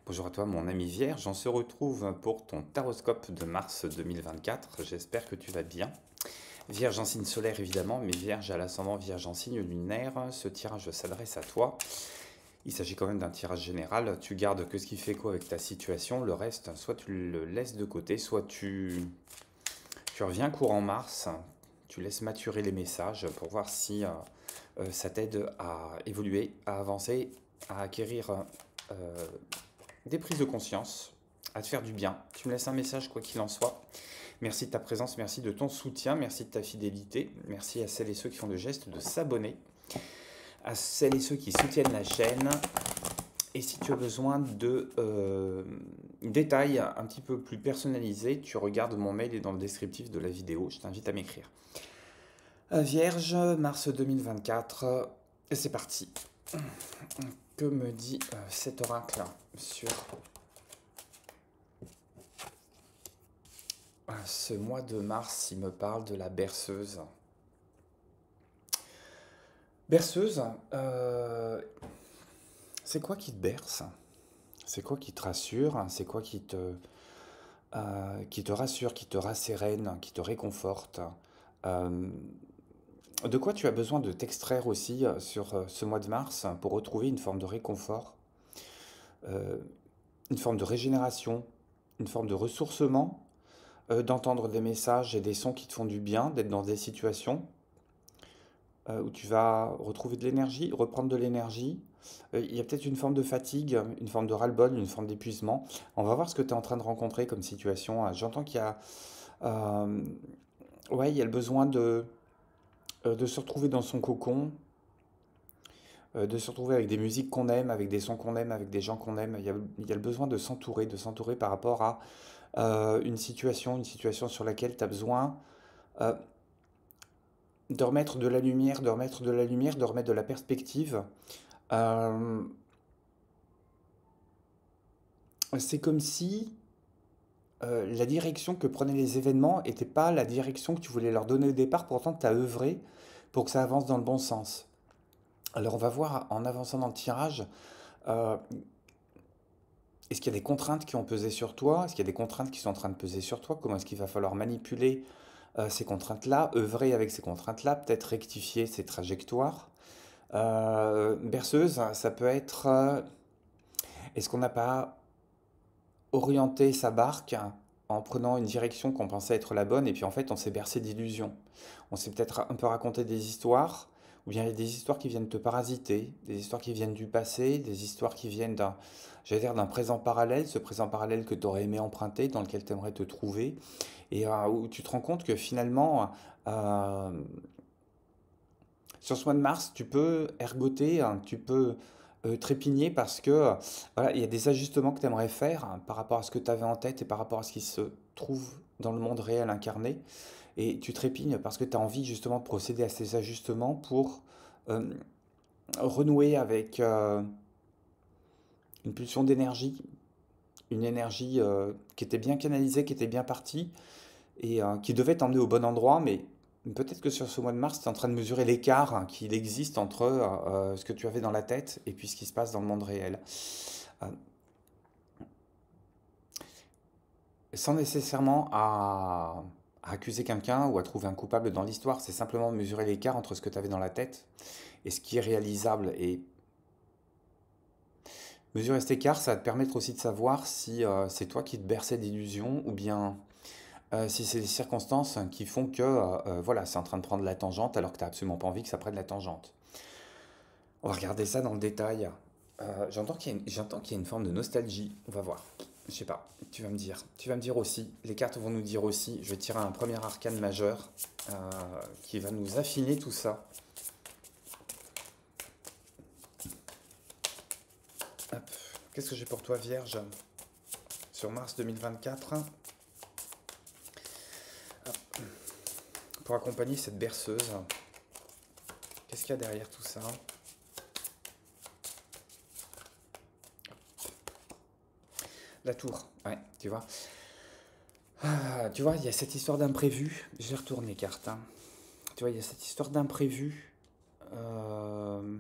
Bonjour à toi mon ami Vierge, on se retrouve pour ton taroscope de mars 2024, j'espère que tu vas bien. Vierge en signe solaire évidemment, mais Vierge à l'ascendant, Vierge en signe lunaire, ce tirage s'adresse à toi. Il s'agit quand même d'un tirage général, tu gardes que ce qui fait écho avec ta situation, le reste soit tu le laisses de côté, soit tu reviens courant mars, tu laisses maturer les messages pour voir si ça t'aide à évoluer, à avancer, à acquérir des prises de conscience, à te faire du bien. Tu me laisses un message quoi qu'il en soit. Merci de ta présence, merci de ton soutien, merci de ta fidélité, merci à celles et ceux qui font le geste de s'abonner, à celles et ceux qui soutiennent la chaîne. Et si tu as besoin de détails un petit peu plus personnalisés, tu regardes mon mail et dans le descriptif de la vidéo, je t'invite à m'écrire. Vierge, mars 2024, c'est parti. Que me dit cet oracle sur ce mois de mars? Il me parle de la berceuse. Berceuse, c'est quoi qui te berce? C'est quoi qui te rassure? C'est quoi qui te rassure, qui te rassérène, qui te réconforte? Euh, de quoi tu as besoin de t'extraire aussi sur ce mois de mars pour retrouver une forme de réconfort, euh, une forme de régénération, une forme de ressourcement, d'entendre des messages et des sons qui te font du bien, d'être dans des situations où tu vas retrouver de l'énergie, reprendre de l'énergie. Il y a peut-être une forme de fatigue, une forme de ras-le-bol, une forme d'épuisement. On va voir ce que tu es en train de rencontrer comme situation. J'entends qu'il y a, euh, ouais, il y a le besoin de se retrouver dans son cocon, de se retrouver avec des musiques qu'on aime, avec des sons qu'on aime, avec des gens qu'on aime. Il y a le besoin de s'entourer par rapport à une situation sur laquelle tu as besoin euh, de remettre de la lumière, de remettre de la lumière, de remettre de la perspective. Euh, c'est comme si la direction que prenaient les événements n'était pas la direction que tu voulais leur donner au départ, pourtant tu as œuvré pour que ça avance dans le bon sens. Alors on va voir en avançant dans le tirage, euh, est-ce qu'il y a des contraintes qui ont pesé sur toi? Est-ce qu'il y a des contraintes qui sont en train de peser sur toi? Comment est-ce qu'il va falloir manipuler ces contraintes-là, œuvrer avec ces contraintes-là, peut-être rectifier ces trajectoires? Berceuse, ça peut être, est-ce qu'on n'a pas orienté sa barque en prenant une direction qu'on pensait être la bonne, et puis en fait on s'est bercé d'illusions. On s'est peut-être un peu raconté des histoires, ou bien il y a des histoires qui viennent te parasiter, des histoires qui viennent du passé, des histoires qui viennent d'un, j'allais dire, d'un présent parallèle, ce présent parallèle que tu aurais aimé emprunter, dans lequel tu aimerais te trouver, et où tu te rends compte que finalement, euh, sur ce mois de mars, tu peux ergoter, hein, tu peux trépigner parce que voilà, il y a des ajustements que tu aimerais faire hein, par rapport à ce que tu avais en tête et par rapport à ce qui se trouve dans le monde réel incarné. Et tu trépignes parce que tu as envie justement de procéder à ces ajustements pour euh, renouer avec une pulsion d'énergie, une énergie qui était bien canalisée, qui était bien partie et qui devait t'emmener au bon endroit, mais peut-être que sur ce mois de mars, tu es en train de mesurer l'écart hein, qu'il existe entre ce que tu avais dans la tête et puis ce qui se passe dans le monde réel. Euh, Sans nécessairement à accuser quelqu'un ou à trouver un coupable dans l'histoire, c'est simplement mesurer l'écart entre ce que tu avais dans la tête et ce qui est réalisable. Et mesurer cet écart, ça va te permettre aussi de savoir si c'est toi qui te berçais d'illusions ou bien si c'est des circonstances qui font que voilà, c'est en train de prendre la tangente alors que tu n'as absolument pas envie que ça prenne la tangente. On va regarder ça dans le détail. J'entends qu'il y a une forme de nostalgie. On va voir. Je sais pas. Tu vas me dire. Tu vas me dire aussi. Les cartes vont nous dire aussi. Je vais tirer un premier arcane majeur qui va nous affiner tout ça. Hop. Qu'est-ce que j'ai pour toi, Vierge, sur mars 2024 pour accompagner cette berceuse? Qu'est-ce qu'il y a derrière tout ça? La tour, ouais, tu vois. Tu vois, il y a cette histoire d'imprévu. Je retourne les cartes, hein. Tu vois, il y a cette histoire d'imprévu, euh,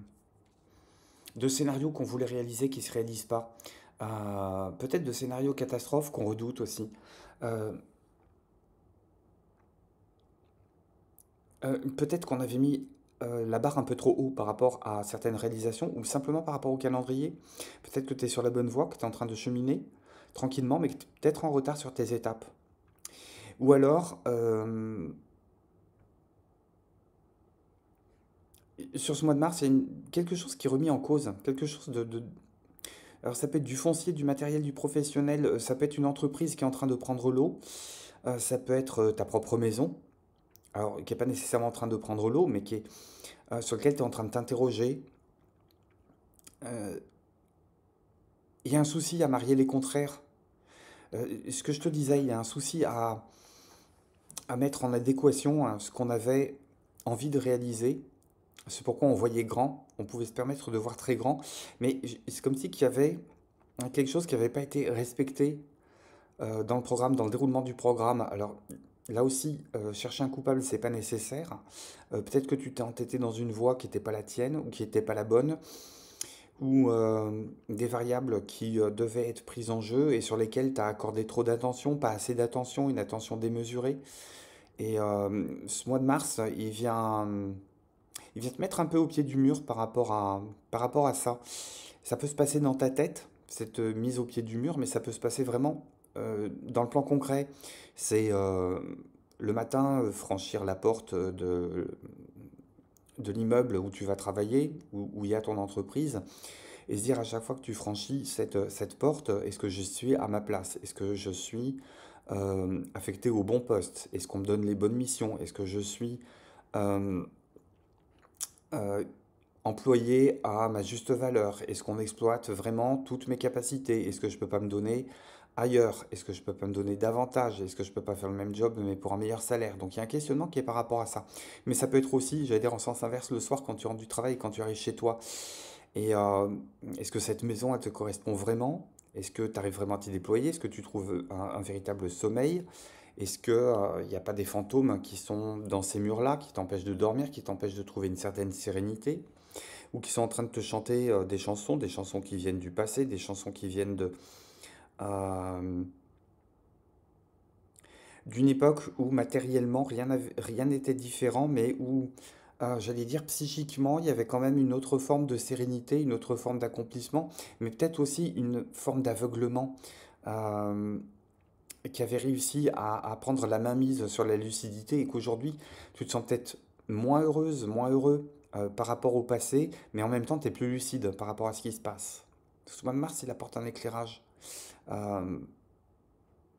de scénarios qu'on voulait réaliser qui ne se réalisent pas. peut-être de scénarios catastrophes qu'on redoute aussi. Euh, Peut-être qu'on avait mis la barre un peu trop haut par rapport à certaines réalisations ou simplement par rapport au calendrier. Peut-être que tu es sur la bonne voie, que tu es en train de cheminer tranquillement, mais que tu es peut-être en retard sur tes étapes. Ou alors, sur ce mois de mars, il y a quelque chose qui est remis en cause, quelque chose Alors ça peut être du foncier, du matériel, du professionnel, ça peut être une entreprise qui est en train de prendre l'eau, ça peut être ta propre maison, alors qui n'est pas nécessairement en train de prendre l'eau, mais sur lequel tu es en train de t'interroger. Euh, Il y a un souci à marier les contraires. Ce que je te disais, il y a un souci à mettre en adéquation hein, ce qu'on avait envie de réaliser. C'est pourquoi on voyait grand, on pouvait se permettre de voir très grand, mais c'est comme si qu'il y avait quelque chose qui n'avait pas été respecté dans le programme, dans le déroulement du programme. Alors là aussi, chercher un coupable, c'est pas nécessaire. Peut-être que tu t'es entêté dans une voie qui n'était pas la tienne ou qui n'était pas la bonne, ou des variables qui devaient être prises en jeu et sur lesquelles tu as accordé trop d'attention, pas assez d'attention, une attention démesurée. Et ce mois de mars, il vient te mettre un peu au pied du mur par rapport à ça. Ça peut se passer dans ta tête, cette mise au pied du mur, mais ça peut se passer vraiment dans le plan concret. C'est le matin, franchir la porte de l'immeuble où tu vas travailler, où il y a ton entreprise, et se dire à chaque fois que tu franchis cette porte, est-ce que je suis à ma place? Est-ce que je suis affecté au bon poste? Est-ce qu'on me donne les bonnes missions? Est-ce que je suis euh, euh, employé à ma juste valeur? Est-ce qu'on exploite vraiment toutes mes capacités? Est-ce que je peux pas me donner ailleurs? Est-ce que je peux pas me donner davantage? Est-ce que je peux pas faire le même job mais pour un meilleur salaire? Donc il y a un questionnement qui est par rapport à ça. Mais ça peut être aussi, j'allais dire en sens inverse, le soir quand tu rentres du travail, quand tu arrives chez toi. Et est-ce que cette maison, elle te correspond vraiment? Est-ce que tu arrives vraiment à t'y déployer? Est-ce que tu trouves un véritable sommeil? Est-ce que, il n'y a pas des fantômes qui sont dans ces murs-là, qui t'empêchent de dormir, qui t'empêchent de trouver une certaine sérénité? Ou qui sont en train de te chanter des chansons qui viennent du passé, des chansons qui viennent euh, d'une époque où matériellement rien n'était différent, mais où, j'allais dire, psychiquement, il y avait quand même une autre forme de sérénité, une autre forme d'accomplissement, mais peut-être aussi une forme d'aveuglement euh, qui avait réussi à prendre la mainmise sur la lucidité et qu'aujourd'hui, tu te sens peut-être moins heureuse, moins heureux par rapport au passé, mais en même temps, tu es plus lucide par rapport à ce qui se passe. Ce mois de mars, il apporte un éclairage. Euh,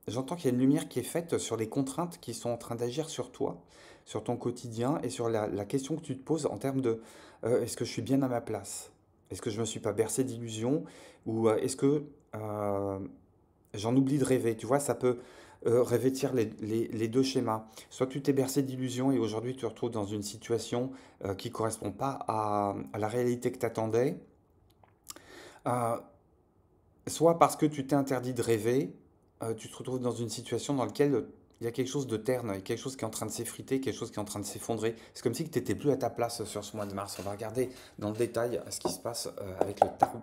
J'entends qu'il y a une lumière qui est faite sur les contraintes qui sont en train d'agir sur toi, sur ton quotidien et sur la question que tu te poses en termes de est-ce que je suis bien à ma place? Est-ce que je ne me suis pas bercé d'illusions? Ou est-ce que j'en oublie de rêver? Tu vois, ça peut revêtir les deux schémas. Soit tu t'es bercé d'illusions et aujourd'hui tu te retrouves dans une situation qui ne correspond pas à la réalité que tu attendais. Euh, Soit parce que tu t'es interdit de rêver, tu te retrouves dans une situation dans laquelle il y a quelque chose de terne, il y a quelque chose qui est en train de s'effriter, quelque chose qui est en train de s'effondrer. C'est comme si tu n'étais plus à ta place sur ce mois de mars. On va regarder dans le détail ce qui se passe avec le tarot.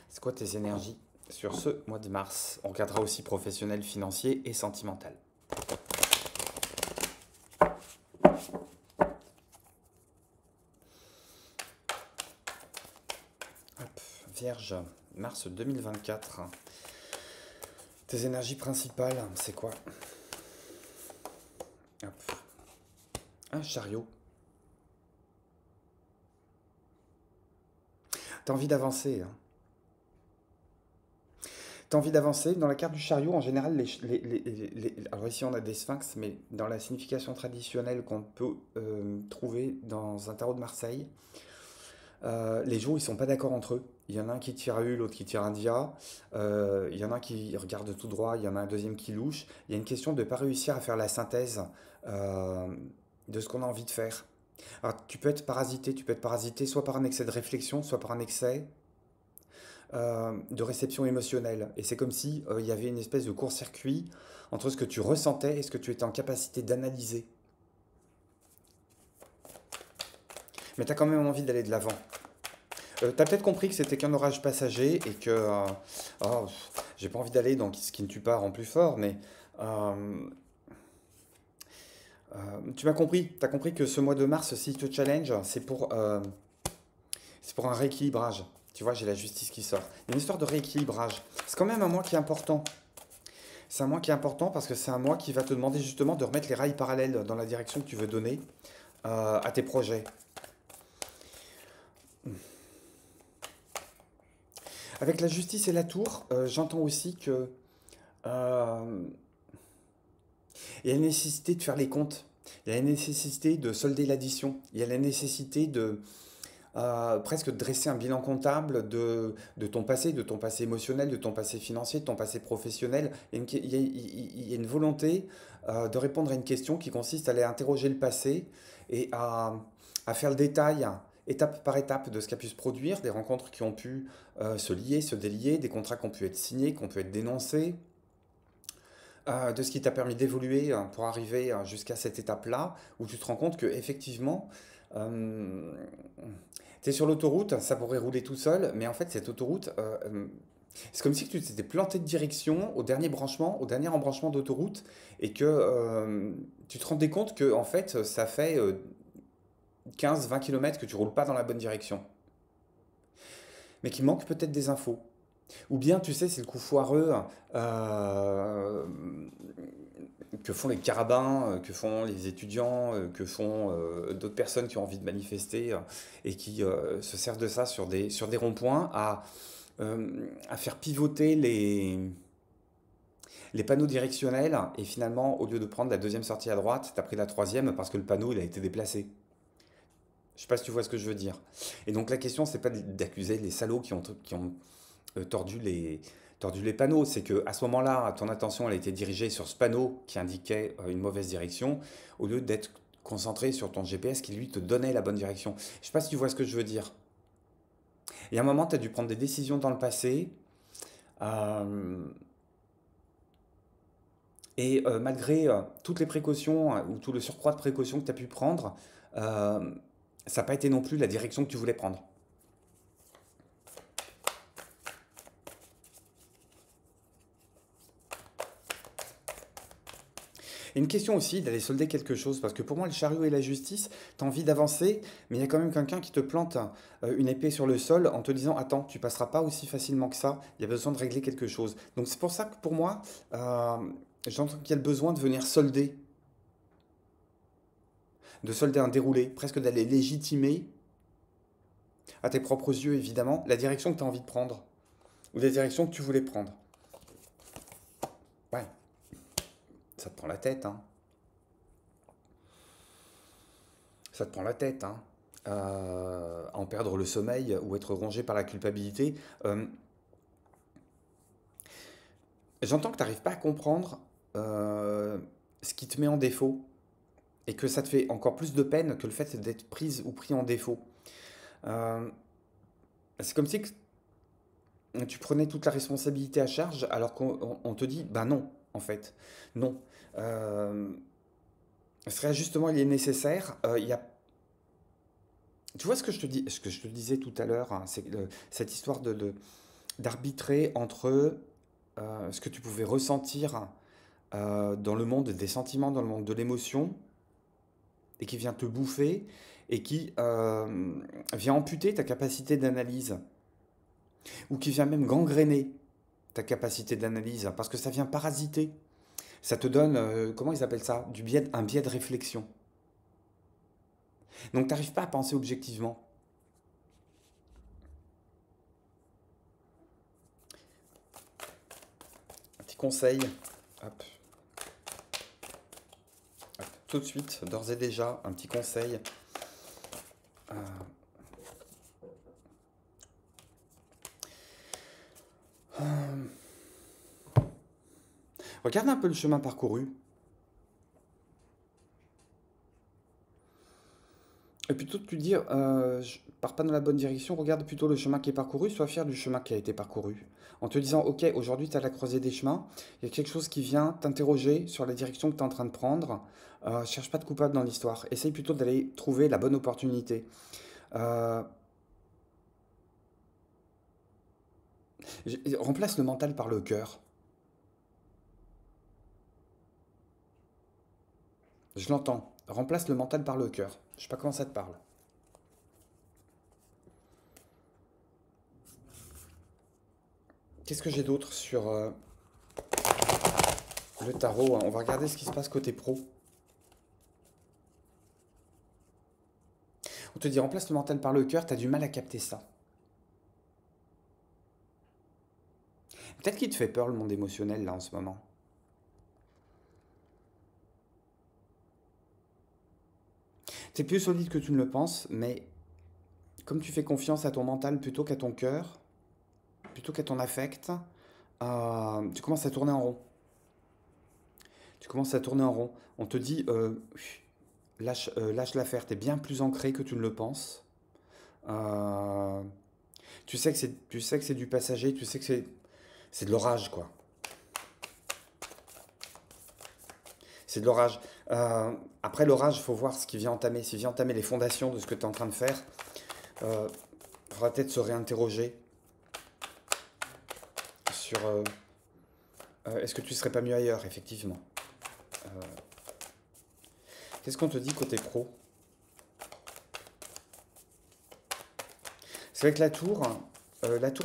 C'est quoi tes énergies sur ce mois de mars? On regardera aussi professionnel, financier et sentimental. Hop, Vierge, mars 2024. Tes énergies principales, c'est quoi? Hop. Un chariot. T'as envie d'avancer, hein. T'as envie d'avancer. Dans la carte du chariot, en général, alors ici on a des sphinx, mais dans la signification traditionnelle qu'on peut trouver dans un tarot de Marseille, les jours ils sont pas d'accord entre eux. Il y en a un qui tire à U, l'autre qui tire un dia. Il y en a un qui regarde tout droit, il y en a un deuxième qui louche. Il y a une question de ne pas réussir à faire la synthèse euh, de ce qu'on a envie de faire. Alors tu peux être parasité soit par un excès de réflexion, soit par un excès de réception émotionnelle. Et c'est comme si il y avait une espèce de court-circuit entre ce que tu ressentais et ce que tu étais en capacité d'analyser. Mais tu as quand même envie d'aller de l'avant. T'as peut-être compris que c'était qu'un orage passager et que oh, j'ai pas envie d'aller dans ce qui ne tue pas rend plus fort, mais euh, tu m'as compris. T'as compris que ce mois de mars, si te challenge, c'est pour un rééquilibrage. Tu vois, j'ai la justice qui sort. Il y a une histoire de rééquilibrage. C'est quand même un mois qui est important. C'est un mois qui est important parce que c'est un mois qui va te demander justement de remettre les rails parallèles dans la direction que tu veux donner à tes projets. Avec la justice et la tour, j'entends aussi que euh, il y a la nécessité de faire les comptes. Il y a la nécessité de solder l'addition. Il y a la nécessité de presque de dresser un bilan comptable de ton passé émotionnel, de ton passé financier, de ton passé professionnel. Il y a une volonté de répondre à une question qui consiste à aller interroger le passé et à faire le détail, étape par étape, de ce qui a pu se produire, des rencontres qui ont pu se lier, se délier, des contrats qui ont pu être signés, qui ont pu être dénoncés, de ce qui t'a permis d'évoluer pour arriver jusqu'à cette étape-là, où tu te rends compte que effectivement, tu es sur l'autoroute, ça pourrait rouler tout seul, mais en fait, cette autoroute, c'est comme si tu t'étais planté de direction au dernier branchement, au dernier embranchement d'autoroute, et que tu te rendais compte que en fait, ça fait 15-20 km que tu roules pas dans la bonne direction, mais qu'il manque peut-être des infos. Ou bien, tu sais, c'est le coup foireux euh, que font les carabins, que font les étudiants, que font d'autres personnes qui ont envie de manifester et qui se servent de ça sur des ronds-points à faire pivoter les panneaux directionnels et finalement, au lieu de prendre la deuxième sortie à droite, tu as pris la troisième parce que le panneau il a été déplacé. Je sais pas si tu vois ce que je veux dire. Et donc la question, c'est pas d'accuser les salauds qui ont tordu les panneaux. C'est que à ce moment-là, ton attention elle a été dirigée sur ce panneau qui indiquait une mauvaise direction, au lieu d'être concentré sur ton GPS qui lui te donnait la bonne direction. Je sais pas si tu vois ce que je veux dire. Il y a un moment, tu as dû prendre des décisions dans le passé, euh, et malgré toutes les précautions ou tout le surcroît de précautions que tu as pu prendre, euh, ça n'a pas été non plus la direction que tu voulais prendre. Et une question aussi d'aller solder quelque chose, parce que pour moi, le chariot et la justice, tu as envie d'avancer, mais il y a quand même quelqu'un qui te plante une épée sur le sol en te disant, attends, tu passeras pas aussi facilement que ça, il y a besoin de régler quelque chose. Donc c'est pour ça que pour moi, j'entends qu'il y a le besoin de venir solder, de solder un déroulé, presque d'aller légitimer, à tes propres yeux évidemment, la direction que tu as envie de prendre, ou la direction que tu voulais prendre. Ouais, ça te prend la tête, hein. Ça te prend la tête, hein. En perdre le sommeil ou être rongé par la culpabilité. Euh, J'entends que tu n'arrives pas à comprendre ce qui te met en défaut et que ça te fait encore plus de peine que le fait d'être prise ou pris en défaut. Euh, c'est comme si tu prenais toute la responsabilité à charge alors qu'on te dit, bah non, en fait, non. Euh, Ce réajustement, il est nécessaire. Il y a Tu vois ce que je te dis, ce que je te disais tout à l'heure, hein, c'est cette histoire d'arbitrer entre ce que tu pouvais ressentir dans le monde des sentiments, dans le monde de l'émotion, et qui vient te bouffer, et qui vient amputer ta capacité d'analyse, ou qui vient même gangréner ta capacité d'analyse, parce que ça vient parasiter. Ça te donne, comment ils appellent ça? Un biais de réflexion. Donc tu n'arrives pas à penser objectivement. Un petit conseil, hop, tout de suite, d'ores et déjà, un petit conseil. Euh, Regarde un peu le chemin parcouru. Et plutôt que de te dire, je pars pas dans la bonne direction, regarde plutôt le chemin qui est parcouru, sois fier du chemin qui a été parcouru. En te disant, ok, aujourd'hui tu es à la croisée des chemins, il y a quelque chose qui vient t'interroger sur la direction que tu es en train de prendre. Cherche pas de coupable dans l'histoire. Essaye plutôt d'aller trouver la bonne opportunité. Euh, Remplace le mental par le cœur. Je l'entends. Remplace le mental par le cœur. Je sais pas comment ça te parle. Qu'est-ce que j'ai d'autre sur le tarot? On va regarder ce qui se passe côté pro. On te dit remplace le mental par le cœur, tu as du mal à capter ça. Peut-être qu'il te fait peur le monde émotionnel là en ce moment. C'est plus solide que tu ne le penses, mais comme tu fais confiance à ton mental plutôt qu'à ton cœur, plutôt qu'à ton affect, tu commences à tourner en rond. Tu commences à tourner en rond. On te dit, lâche l'affaire, tu es bien plus ancré que tu ne le penses. Euh, tu sais que c'est du passager, tu sais que c'est de l'orage, quoi. C'est de l'orage. Après l'orage, il faut voir ce qui vient entamer. S'il vient entamer les fondations de ce que tu es en train de faire, il faudra peut-être se réinterroger sur est-ce que tu serais pas mieux ailleurs, effectivement. Euh, Qu'est-ce qu'on te dit côté pro? C'est vrai que la tour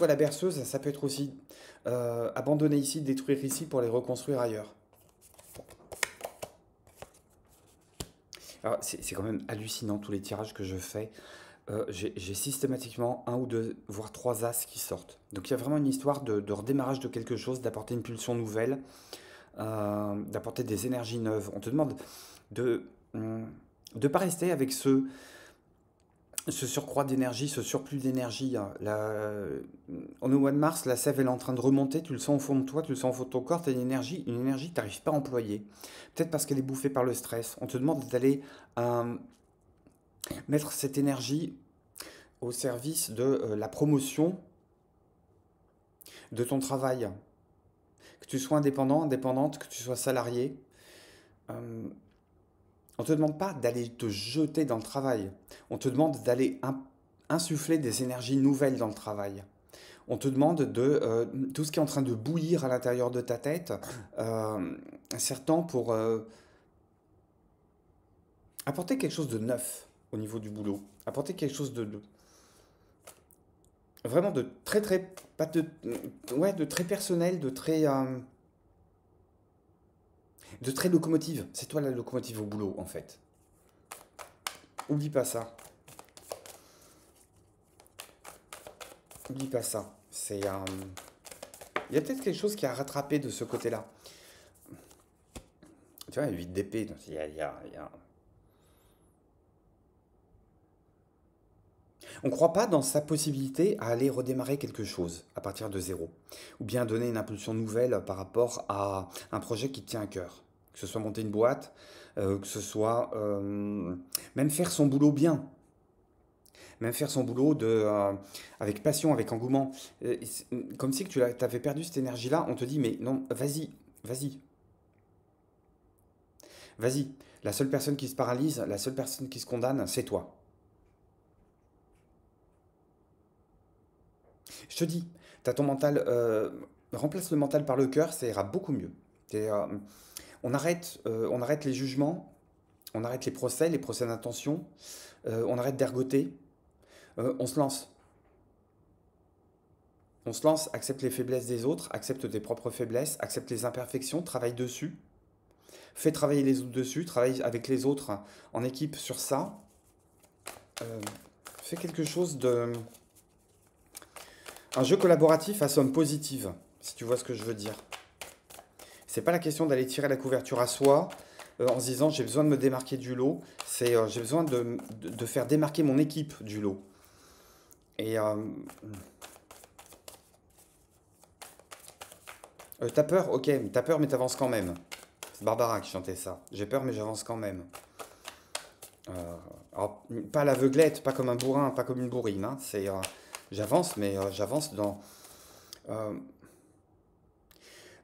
et la berceuse, ça peut être aussi abandonner ici, détruire ici pour les reconstruire ailleurs. Alors, c'est quand même hallucinant tous les tirages que je fais. J'ai systématiquement un ou deux, voire trois as qui sortent. Donc il y a vraiment une histoire de redémarrage de quelque chose, d'apporter une pulsion nouvelle, d'apporter des énergies neuves. On te demande de ne pas rester avec ce surcroît d'énergie, ce surplus d'énergie. Hein. On est au mois de mars, la sève elle est en train de remonter, tu le sens au fond de toi, tu le sens au fond de ton corps, tu as une énergie que tu n'arrives pas à employer. Peut-être parce qu'elle est bouffée par le stress. On te demande d'aller mettre cette énergie au service de la promotion de ton travail. Que tu sois indépendant, indépendante, que tu sois salarié. Euh, on ne te demande pas d'aller te jeter dans le travail. On te demande d'aller insuffler des énergies nouvelles dans le travail. On te demande de tout ce qui est en train de bouillir à l'intérieur de ta tête, certains pour apporter quelque chose de neuf au niveau du boulot. Apporter quelque chose vraiment de très très pas de ouais de très personnel, de très locomotive. C'est toi la locomotive au boulot en fait. Oublie pas ça. Oublie pas ça. Il y a peut-être quelque chose qui a rattrapé de ce côté-là. Tu vois, 8 d'épée. On ne croit pas dans sa possibilité à aller redémarrer quelque chose à partir de zéro. Ou bien donner une impulsion nouvelle par rapport à un projet qui te tient à cœur. Que ce soit monter une boîte, que ce soit même faire son boulot bien. Même faire son boulot avec passion, avec engouement. Comme si que tu avais perdu cette énergie-là, on te dit mais non, vas-y, vas-y, vas-y. La seule personne qui se paralyse, la seule personne qui se condamne, c'est toi. Je te dis, t'as ton mental, remplace le mental par le cœur, ça ira beaucoup mieux. Et, on arrête les jugements, on arrête les procès d'intention, on arrête d'ergoter, on se lance. On se lance, accepte les faiblesses des autres, accepte tes propres faiblesses, accepte les imperfections, travaille dessus, fais travailler les autres dessus, travaille avec les autres en équipe sur ça, euh, fais quelque chose de... Un jeu collaboratif à somme positive, si tu vois ce que je veux dire. C'est pas la question d'aller tirer la couverture à soi en se disant j'ai besoin de me démarquer du lot, c'est j'ai besoin de faire démarquer mon équipe du lot. Et t'as peur, ok, t'as peur mais t'avances quand même. C'est Barbara qui chantait ça. J'ai peur mais j'avance quand même. Alors, pas à l'aveuglette, pas comme un bourrin, pas comme une bourrine. Hein. C'est j'avance, mais j'avance euh,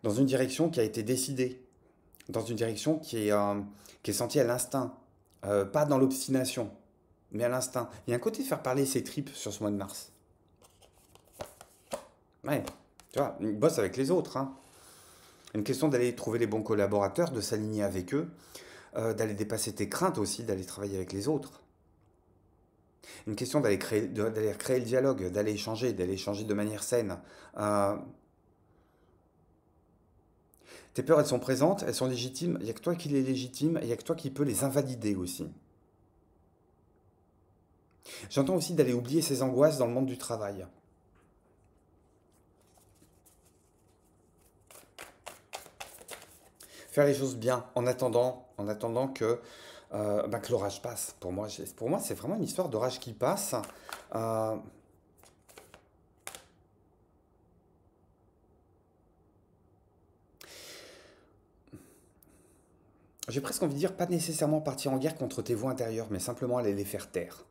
dans une direction qui a été décidée, dans une direction qui est sentie à l'instinct, pas dans l'obstination, mais à l'instinct. Il y a un côté de faire parler ses tripes sur ce mois de mars. Ouais, Tu vois, il bosse avec les autres, hein. Une question d'aller trouver les bons collaborateurs, de s'aligner avec eux, d'aller dépasser tes craintes aussi, d'aller travailler avec les autres. Une question d'aller créer le dialogue, d'aller échanger de manière saine. Euh, Tes peurs, elles sont présentes, elles sont légitimes, il n'y a que toi qui les légitime, et il n'y a que toi qui peux les invalider aussi. J'entends aussi d'aller oublier ses angoisses dans le monde du travail. Faire les choses bien en attendant que l'orage passe. Pour moi, c'est vraiment une histoire d'orage qui passe. Euh, j'ai presque envie de dire, pas nécessairement partir en guerre contre tes voix intérieures, mais simplement aller les faire taire.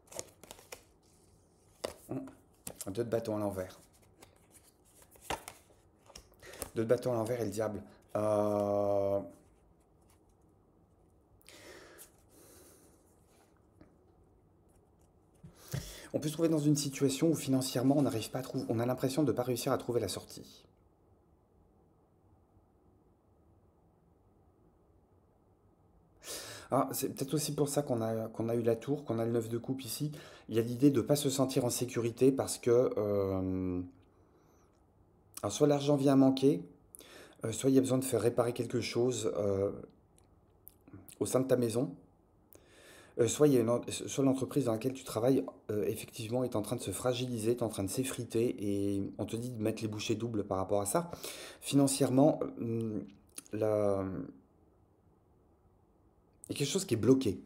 Hum, Deux de bâton à l'envers. Deux de bâton à l'envers et le diable. Euh, on peut se trouver dans une situation où financièrement on n'arrive pas à trouver, on a l'impression de ne pas réussir à trouver la sortie. Ah, c'est peut-être aussi pour ça qu'on a eu la tour, qu'on a le 9 de coupe ici. Il y a l'idée de ne pas se sentir en sécurité parce que alors soit l'argent vient à manquer, soit il y a besoin de faire réparer quelque chose au sein de ta maison, soit, soit l'entreprise dans laquelle tu travailles effectivement est en train de se fragiliser, est en train de s'effriter et on te dit de mettre les bouchées doubles par rapport à ça. Financièrement, la- il y a quelque chose qui est bloqué.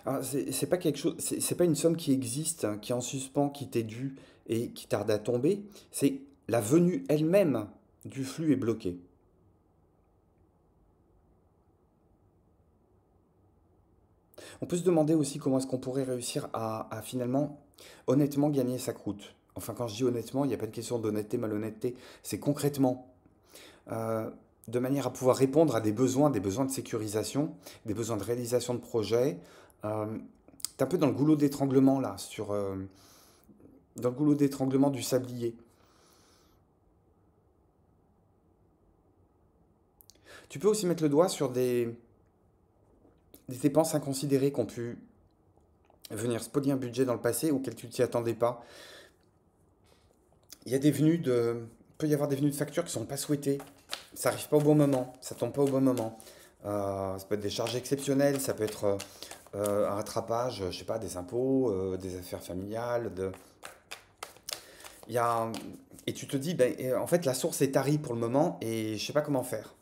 Alors, c'est pas quelque chose, c'est pas une somme qui existe, hein, qui est en suspens, qui t'est due et qui tarde à tomber. C'est la venue elle-même du flux est bloquée. On peut se demander aussi comment est-ce qu'on pourrait réussir à finalement honnêtement gagner sa croûte. Enfin, quand je dis honnêtement, il n'y a pas de question d'honnêteté, malhonnêteté. C'est concrètement, euh, de manière à pouvoir répondre à des besoins de sécurisation, des besoins de réalisation de projets. T'es un peu dans le goulot d'étranglement là, dans le goulot d'étranglement du sablier. Tu peux aussi mettre le doigt sur des dépenses inconsidérées qui ont pu venir spolier un budget dans le passé auquel tu t'y attendais pas. Il y a des venues de, peut y avoir des venues de factures qui sont pas souhaitées. Ça arrive pas au bon moment, ça tombe pas au bon moment. Ça peut être des charges exceptionnelles, ça peut être un rattrapage, je sais pas, des impôts, des affaires familiales. Il y a, et tu te dis, ben, en fait, la source est tarie pour le moment et je sais pas comment faire.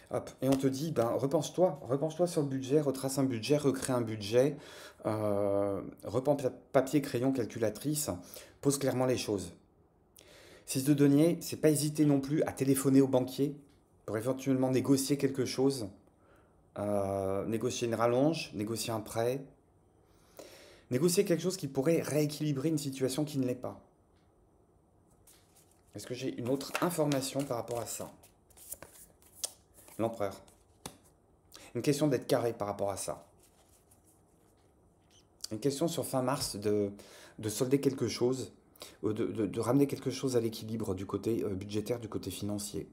Hop. Et on te dit, ben, repense-toi sur le budget, retrace un budget, recrée un budget, reprends papier, crayon, calculatrice, pose clairement les choses. 6 de denier, c'est pas hésiter non plus à téléphoner au banquier pour éventuellement négocier quelque chose, négocier une rallonge, négocier un prêt, négocier quelque chose qui pourrait rééquilibrer une situation qui ne l'est pas. Est-ce que j'ai une autre information par rapport à ça? L'empereur. Une question d'être carré par rapport à ça. Une question sur fin mars de solder quelque chose, de ramener quelque chose à l'équilibre du côté budgétaire, du côté financier.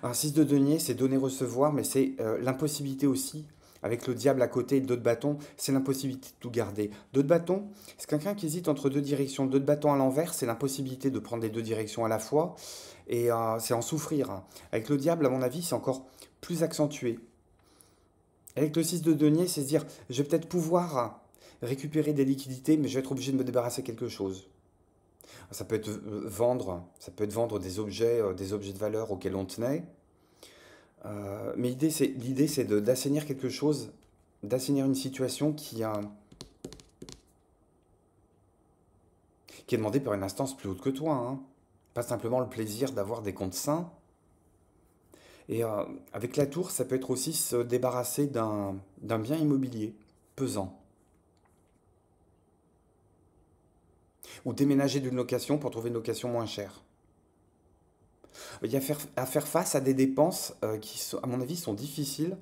Un 6 de denier, c'est donner-recevoir, mais c'est l'impossibilité aussi, avec le diable à côté et deux de bâton, c'est l'impossibilité de tout garder. Deux de bâton, c'est quelqu'un qui hésite entre deux directions. Deux de bâton à l'envers, c'est l'impossibilité de prendre les deux directions à la fois, et c'est en souffrir. Avec le diable, à mon avis, c'est encore plus accentué. Avec le 6 de denier, c'est se dire, je vais peut-être pouvoir récupérer des liquidités, mais je vais être obligé de me débarrasser de quelque chose. Ça peut être vendre des objets de valeur auxquels on tenait. Mais l'idée, c'est d'assainir quelque chose, d'assainir une situation qui est demandée par une instance plus haute que toi, hein. Pas simplement le plaisir d'avoir des comptes sains. Et avec la tour, ça peut être aussi se débarrasser d'un bien immobilier pesant. Ou déménager d'une location pour trouver une location moins chère. Il y a à faire face à des dépenses qui, à mon avis, sont difficiles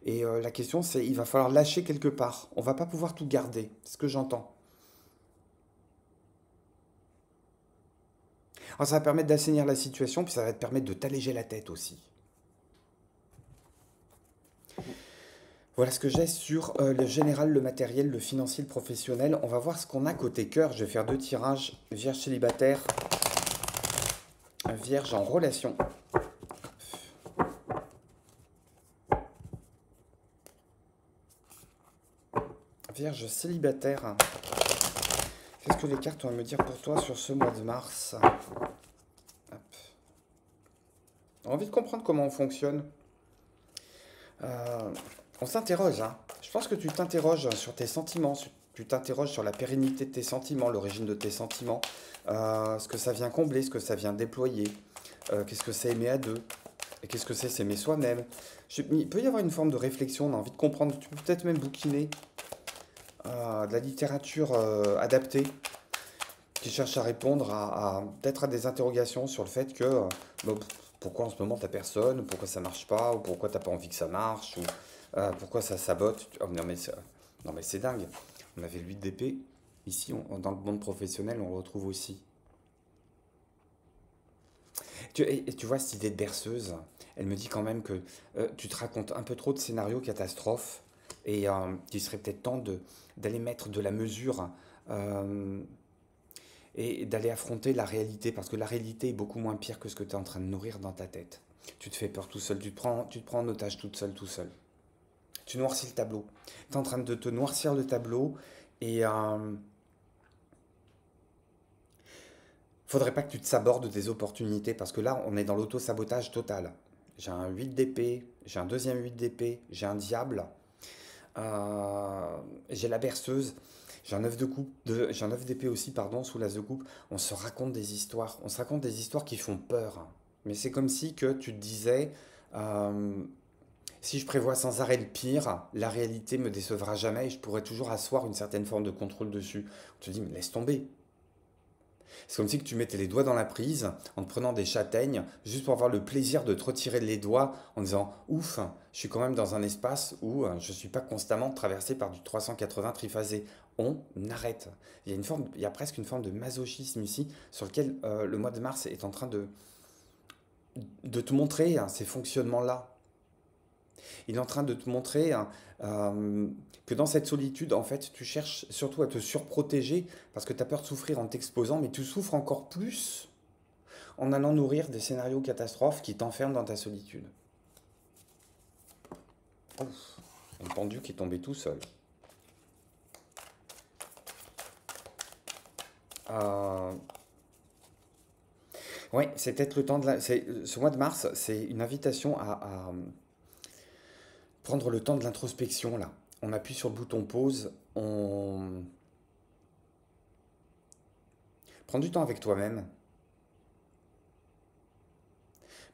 Et la question, c'est, il va falloir lâcher quelque part. On va pas pouvoir tout garder, c'est ce que j'entends. Alors, ça va permettre d'assainir la situation, puis ça va te permettre de t'alléger la tête aussi. Voilà ce que j'ai sur le général, le matériel, le financier, le professionnel. On va voir ce qu'on a côté cœur. Je vais faire deux tirages. Vierge célibataire, vierge en relation. Vierge célibataire. Qu'est-ce que les cartes ont à me dire pour toi sur ce mois de mars? Hop. J'ai envie de comprendre comment on fonctionne. Euh, on s'interroge, hein. Je pense que tu t'interroges sur tes sentiments, tu t'interroges sur la pérennité de tes sentiments, l'origine de tes sentiments, ce que ça vient combler, ce que ça vient déployer, qu'est-ce que c'est aimer à deux, et qu'est-ce que c'est s'aimer soi-même. Il peut y avoir une forme de réflexion, on a envie de comprendre, tu peux peut-être même bouquiner de la littérature adaptée qui cherche à répondre peut-être à des interrogations sur le fait que bah, pourquoi en ce moment t'as personne, ou pourquoi ça marche pas, ou pourquoi t'as pas envie que ça marche, ou pourquoi ça sabote. Oh, non mais c'est dingue. On avait l'huile d'épée. Ici, dans le monde professionnel, on le retrouve aussi. Et tu vois, cette idée de berceuse, elle me dit quand même que tu te racontes un peu trop de scénarios catastrophes et qu'il serait peut-être temps d'aller mettre de la mesure euh, et d'aller affronter la réalité, parce que la réalité est beaucoup moins pire que ce que tu es en train de nourrir dans ta tête. Tu te fais peur tout seul, tu te prends en otage toute seule, tout seul. Tu noircis le tableau. Tu es en train de te noircir le tableau et faudrait pas que tu te sabordes des opportunités parce que là, on est dans l'auto-sabotage total. J'ai un 8 d'épée, j'ai un deuxième 8 d'épée, j'ai un diable, j'ai la berceuse, j'ai un 9 de coupe, j'ai un 9 d'épée aussi, pardon, sous l'as de coupe. On se raconte des histoires, on se raconte des histoires qui font peur. Mais c'est comme si que tu te disais, euh, si je prévois sans arrêt le pire, la réalité me décevra jamais et je pourrai toujours asseoir une certaine forme de contrôle dessus. On te dit, mais laisse tomber. C'est comme si que tu mettais les doigts dans la prise en te prenant des châtaignes juste pour avoir le plaisir de te retirer les doigts en disant ouf, je suis quand même dans un espace où je ne suis pas constamment traversé par du 380 triphasé. On arrête. Il y a presque une forme de masochisme ici sur lequel le mois de mars est en train de te montrer ces fonctionnements-là. Il est en train de te montrer que dans cette solitude, en fait, tu cherches surtout à te surprotéger parce que tu as peur de souffrir en t'exposant, mais tu souffres encore plus en allant nourrir des scénarios catastrophes qui t'enferment dans ta solitude. Ouf, un pendu qui est tombé tout seul. Euh, ouais, c'est peut-être le temps de ce mois de mars, c'est une invitation à prendre le temps de l'introspection là. On appuie sur le bouton pause, on prend du temps avec toi-même.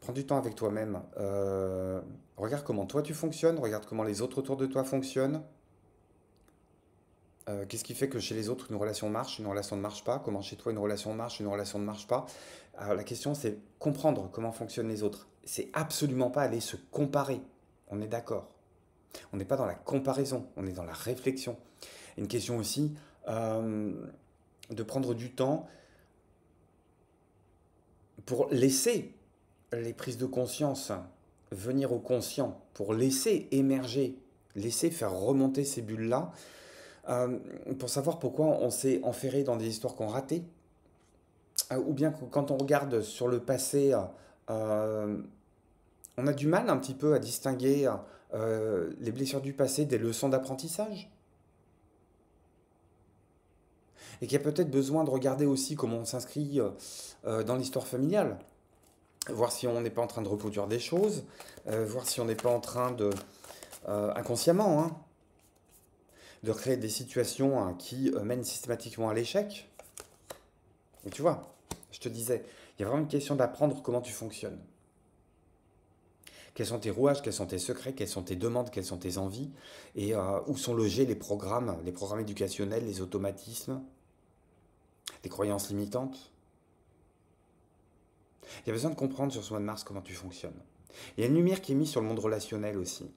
Prends du temps avec toi-même. Regarde comment toi tu fonctionnes, regarde comment les autres autour de toi fonctionnent. Qu'est-ce qui fait que chez les autres une relation marche, une relation ne marche pas? Comment chez toi une relation marche, une relation ne marche pas? Alors la question c'est comprendre comment fonctionnent les autres. C'est absolument pas aller se comparer. On est d'accord. On n'est pas dans la comparaison, on est dans la réflexion. Une question aussi euh, de prendre du temps pour laisser les prises de conscience venir au conscient, pour laisser émerger, laisser faire remonter ces bulles-là, pour savoir pourquoi on s'est enferré dans des histoires qu'on ratait, ou bien quand on regarde sur le passé, euh, on a du mal un petit peu à distinguer les blessures du passé des leçons d'apprentissage. Et qu'il y a peut-être besoin de regarder aussi comment on s'inscrit dans l'histoire familiale. Voir si on n'est pas en train de reproduire des choses, voir si on n'est pas en train de, inconsciemment, hein, de créer des situations hein, qui mènent systématiquement à l'échec. Et tu vois, je te disais, il y a vraiment une question d'apprendre comment tu fonctionnes. Quels sont tes rouages, quels sont tes secrets, quelles sont tes demandes, quelles sont tes envies, et où sont logés les programmes éducationnels, les automatismes, les croyances limitantes. Il y a besoin de comprendre sur ce mois de mars comment tu fonctionnes. Il y a une lumière qui est mise sur le monde relationnel aussi.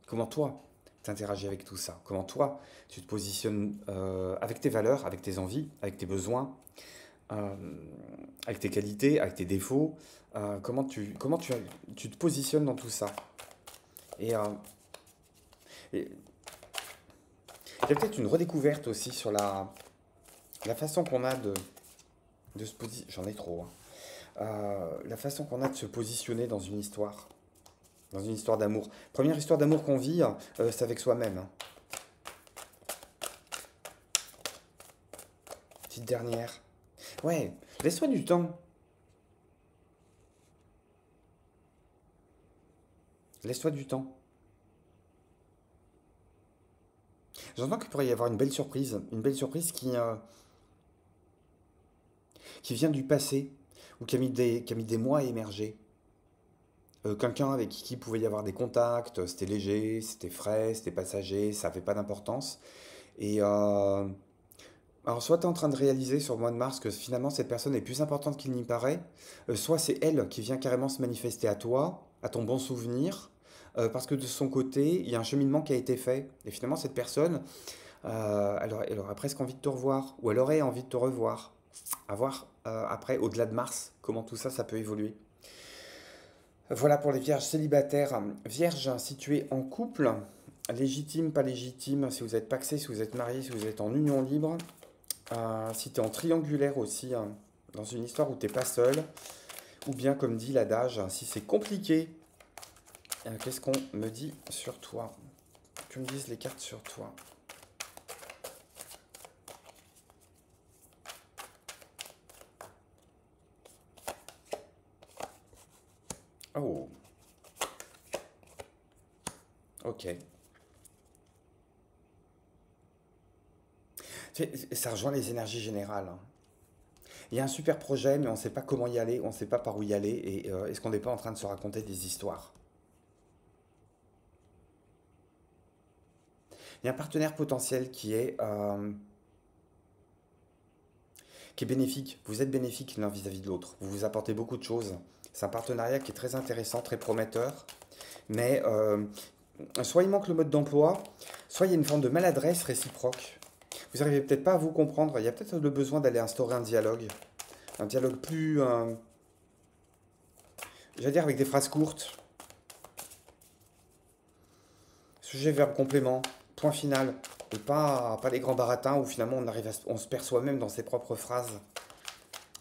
Comment toi, t'interagis avec tout ça? Comment toi, tu te positionnes avec tes valeurs, avec tes envies, avec tes besoins, euh, avec tes qualités, avec tes défauts? Tu te positionnes dans tout ça? Et et il y a peut-être une redécouverte aussi sur la façon qu'on a de se positionner. J'en ai trop, hein. La façon qu'on a de se positionner dans une histoire d'amour. Première histoire d'amour qu'on vit, c'est avec soi-même, hein. Petite dernière. Ouais, laisse-toi du temps. Laisse-toi du temps. J'entends qu'il pourrait y avoir une belle surprise qui vient du passé, ou qui a mis des mois à émerger. Quelqu'un avec qui il pouvait y avoir des contacts, c'était léger, c'était frais, c'était passager, ça n'avait pas d'importance. Et alors, soit tu es en train de réaliser sur le mois de mars que finalement cette personne est plus importante qu'il n'y paraît, soit c'est elle qui vient carrément se manifester à toi, à ton bon souvenir, parce que de son côté, il y a un cheminement qui a été fait. Et finalement, cette personne, elle aurait presque envie de te revoir, ou elle aurait envie de te revoir. À voir après, au-delà de mars, comment tout ça, ça peut évoluer. Voilà pour les vierges célibataires. Vierges situées en couple, légitime, pas légitime, si vous êtes paxé, si vous êtes marié, si vous êtes en union libre. Si tu es en triangulaire aussi, hein, dans une histoire où tu n'es pas seul, ou bien comme dit l'adage, si c'est compliqué, qu'est-ce qu'on me dit sur toi? Que me disent les cartes sur toi? Oh, ok. Ça rejoint les énergies générales, hein. Il y a un super projet, mais on ne sait pas comment y aller, on ne sait pas par où y aller, et est-ce qu'on n'est pas en train de se raconter des histoires? Il y a un partenaire potentiel qui est bénéfique. Vous êtes bénéfique l'un vis-à-vis de l'autre. Vous vous apportez beaucoup de choses. C'est un partenariat qui est très intéressant, très prometteur. Mais soit il manque le mode d'emploi, soit il y a une forme de maladresse réciproque. Vous n'arrivez peut-être pas à vous comprendre. Il y a peut-être le besoin d'aller instaurer un dialogue. Un dialogue plus, j'allais dire avec des phrases courtes. Sujet, verbe, complément. Point final. Et pas les grands baratins où finalement on se perd soi-même dans ses propres phrases.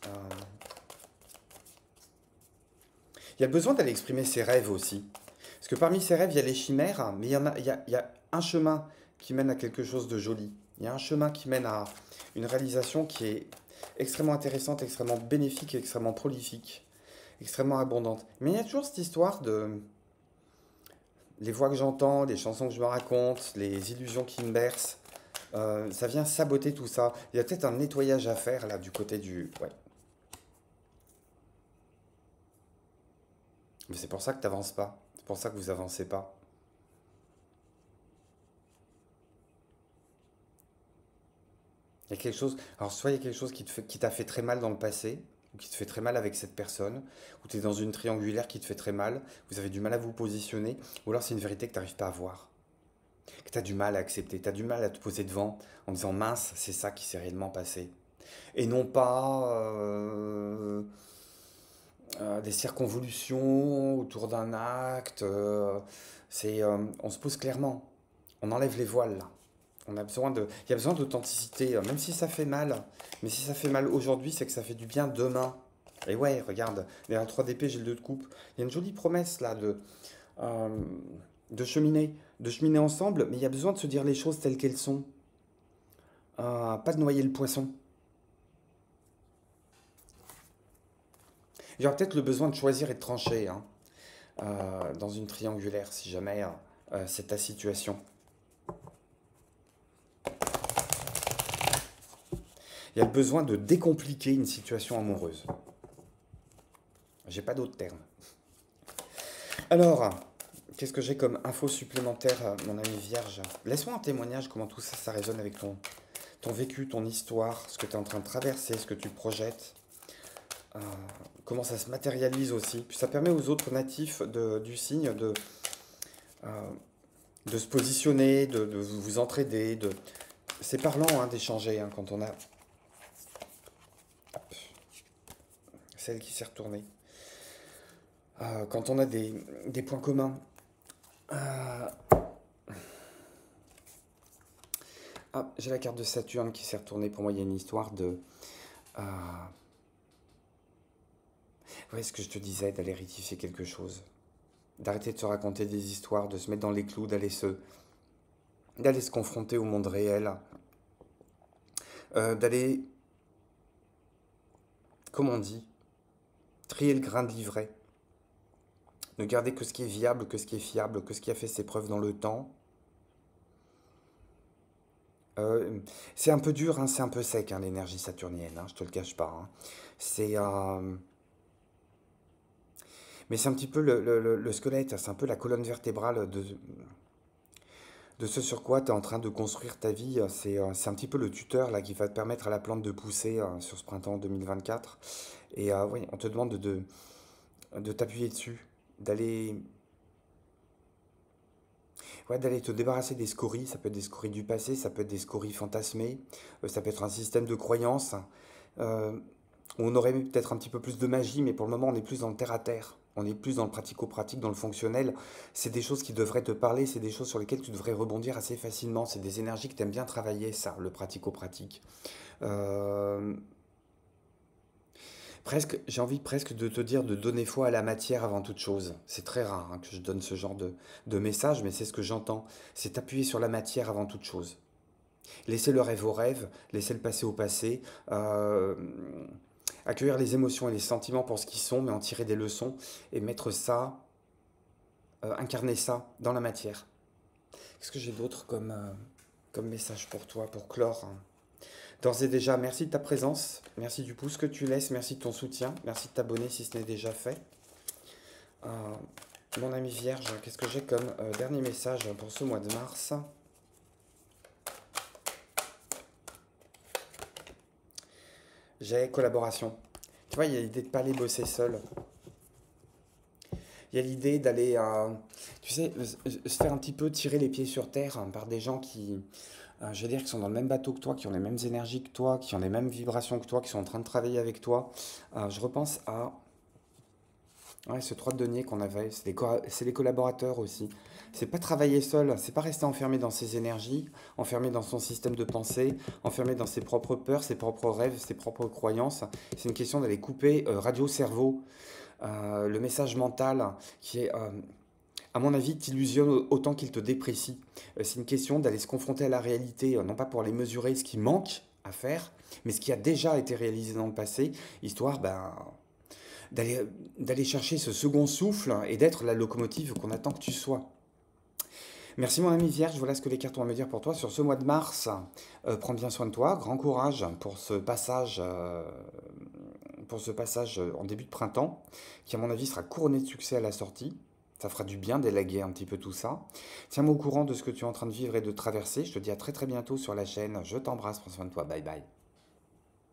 Euh, Il y a besoin d'aller exprimer ses rêves aussi. Parce que parmi ces rêves, il y a les chimères, mais il y a un chemin qui mène à quelque chose de joli. Il y a un chemin qui mène à une réalisation qui est extrêmement intéressante, extrêmement bénéfique, extrêmement prolifique, extrêmement abondante. Mais il y a toujours cette histoire de les voix que j'entends, les chansons que je me raconte, les illusions qui me bercent. Ça vient saboter tout ça. Il y a peut-être un nettoyage à faire là du côté du... Ouais. Mais c'est pour ça que tu n'avances pas. C'est pour ça que vous avancez pas. Il y a quelque chose, alors soit il y a quelque chose qui t'a fait très mal dans le passé, ou qui te fait très mal avec cette personne, ou tu es dans une triangulaire qui te fait très mal, vous avez du mal à vous positionner, ou alors c'est une vérité que tu n'arrives pas à voir, que tu as du mal à accepter, tu as du mal à te poser devant en disant mince, c'est ça qui s'est réellement passé. Et non pas des circonvolutions autour d'un acte, on se pose clairement, on enlève les voiles là. Il y a besoin d'authenticité, même si ça fait mal. Mais si ça fait mal aujourd'hui, c'est que ça fait du bien demain. Et ouais, regarde, derrière le 3 d'épée, j'ai le 2 de coupe. Il y a une jolie promesse là euh, de cheminer ensemble, mais il y a besoin de se dire les choses telles qu'elles sont. Pas de noyer le poisson. Il y aura peut-être le besoin de choisir et de trancher, hein, dans une triangulaire, si jamais c'est ta situation. Il y a le besoin de décompliquer une situation amoureuse. J'ai pas d'autres termes. Alors, qu'est-ce que j'ai comme info supplémentaire, mon ami Vierge? Laisse-moi un témoignage, comment tout ça, ça résonne avec ton vécu, ton histoire, ce que tu es en train de traverser, ce que tu projettes, euh, comment ça se matérialise aussi. Puis ça permet aux autres natifs du signe euh, de se positionner, de vous entraider. C'est parlant hein, d'échanger hein, quand on a celle qui s'est retournée. Quand on a des points communs. Euh, j'ai la carte de Saturne qui s'est retournée. Pour moi, il y a une histoire de... ouais, ce que je te disais, d'aller rectifier quelque chose. D'arrêter de se raconter des histoires, de se mettre dans les clous, d'aller se confronter au monde réel. D'aller, comme on dit, trier le grain de l'ivraie. Ne garder que ce qui est viable, que ce qui est fiable, que ce qui a fait ses preuves dans le temps. C'est un peu dur, hein, c'est un peu sec, hein, l'énergie saturnienne, hein, je te le cache pas. Hein. C'est, mais c'est un petit peu le squelette, c'est un peu la colonne vertébrale de ce sur quoi tu es en train de construire ta vie. C'est un petit peu le tuteur là, qui va te permettre à la plante de pousser sur ce printemps 2024. Et oui, on te demande de t'appuyer dessus, d'aller ouais, d'aller te débarrasser des scories. Ça peut être des scories du passé, ça peut être des scories fantasmées, ça peut être un système de croyances. euh, où on aurait peut-être un petit peu plus de magie, mais pour le moment on est plus dans le terre-à-terre. On est plus dans le pratico-pratique, dans le fonctionnel. C'est des choses qui devraient te parler, c'est des choses sur lesquelles tu devrais rebondir assez facilement. C'est des énergies que tu aimes bien travailler, ça, le pratico-pratique. Euh, Presque, j'ai envie presque de te dire de donner foi à la matière avant toute chose. C'est très rare hein, que je donne ce genre de message, mais c'est ce que j'entends. C'est t'appuyer sur la matière avant toute chose. Laisser le rêve au rêve, laisser le passé au passé, accueillir les émotions et les sentiments pour ce qu'ils sont, mais en tirer des leçons et mettre ça, incarner ça dans la matière. Qu'est-ce que j'ai d'autre comme message pour toi, pour clore hein. D'ores et déjà, merci de ta présence, merci du pouce que tu laisses, merci de ton soutien, merci de t'abonner si ce n'est déjà fait. Euh, Mon ami Vierge, qu'est-ce que j'ai comme dernier message pour ce mois de mars? J'ai collaboration. Tu vois, il y a l'idée de ne pas aller bosser seul. Il y a l'idée d'aller, tu sais, se faire un petit peu tirer les pieds sur terre hein, par des gens qui, je veux dire, qui sont dans le même bateau que toi, qui ont les mêmes énergies que toi, qui ont les mêmes vibrations que toi, qui sont en train de travailler avec toi. Je repense à ouais, ce 3 de denier qu'on avait, c'est les collaborateurs aussi. C'est pas travailler seul, c'est pas rester enfermé dans ses énergies, enfermé dans son système de pensée, enfermé dans ses propres peurs, ses propres rêves, ses propres croyances. C'est une question d'aller couper radio-cerveau, le message mental qui est, à mon avis, t'illusionne autant qu'il te déprécie. C'est une question d'aller se confronter à la réalité, non pas pour aller mesurer ce qui manque à faire, mais ce qui a déjà été réalisé dans le passé, histoire d'aller d'aller chercher ce second souffle et d'être la locomotive qu'on attend que tu sois. Merci mon ami Vierge, voilà ce que les cartes ont à me dire pour toi sur ce mois de mars. Prends bien soin de toi, grand courage pour ce passage en début de printemps, qui à mon avis sera couronné de succès à la sortie. Ça fera du bien d'élaguer un petit peu tout ça. Tiens-moi au courant de ce que tu es en train de vivre et de traverser. Je te dis à très très bientôt sur la chaîne. Je t'embrasse, prends soin de toi, bye bye.